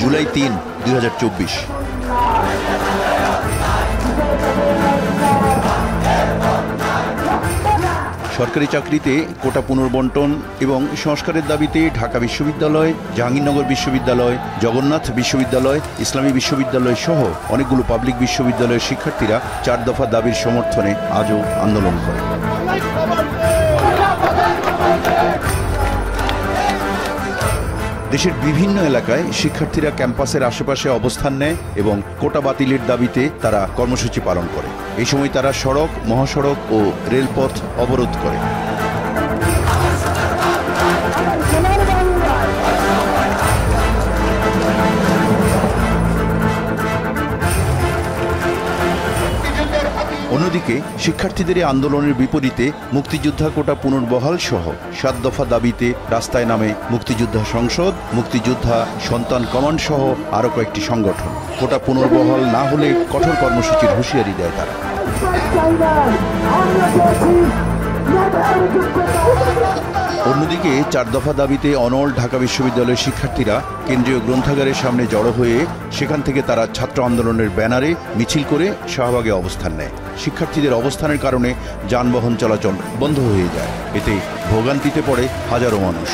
জুলাই ৩, ২০২৪। সরকারি চাকরিতে কোটা পুনর্বণ্টন এবং সংস্কারের দাবিতে ঢাকা বিশ্ববিদ্যালয়, জাহাঙ্গীরনগর বিশ্ববিদ্যালয়, জগন্নাথ বিশ্ববিদ্যালয়, ইসলামী বিশ্ববিদ্যালয় সহ অনেকগুলো পাবলিক বিশ্ববিদ্যালয়ের শিক্ষার্থীরা ৪ দফা দাবির সমর্থনে আজও আন্দোলন করে। দেশের বিভিন্ন এলাকায় শিক্ষার্থীরা ক্যাম্পাসের আশেপাশে অবস্থান নেয় এবং কোটা বাতিলের দাবিতে তারা কর্মসূচি পালন করে। এই সময় তারা সড়ক, মহাসড়ক ও রেলপথ অবরোধ করে। অন্যদিকে শিক্ষার্থীদের এই আন্দোলনের বিপরীতে মুক্তিযোদ্ধা কোটা পুনর্বহাল সহ ৭ দফা দাবিতে রাস্তায় নামে মুক্তিযোদ্ধা সংসদ, মুক্তিযোদ্ধা সন্তান কমান্ড সহ আরও কয়েকটি সংগঠন। কোটা পুনর্বহাল না হলে কঠোর কর্মসূচির হুঁশিয়ারি দেয় তারা। অন্যদিকে ৪ দফা দাবিতে অনড় ঢাকা বিশ্ববিদ্যালয়ের শিক্ষার্থীরা কেন্দ্রীয় গ্রন্থাগারের সামনে জড়ো হয়ে সেখান থেকে তারা ছাত্র আন্দোলনের ব্যানারে মিছিল করে শাহবাগে অবস্থান নেয়। শিক্ষার্থীদের অবস্থানের কারণে যানবাহন চলাচল বন্ধ হয়ে যায়। এতে ভোগান্তিতে পড়ে হাজারো মানুষ।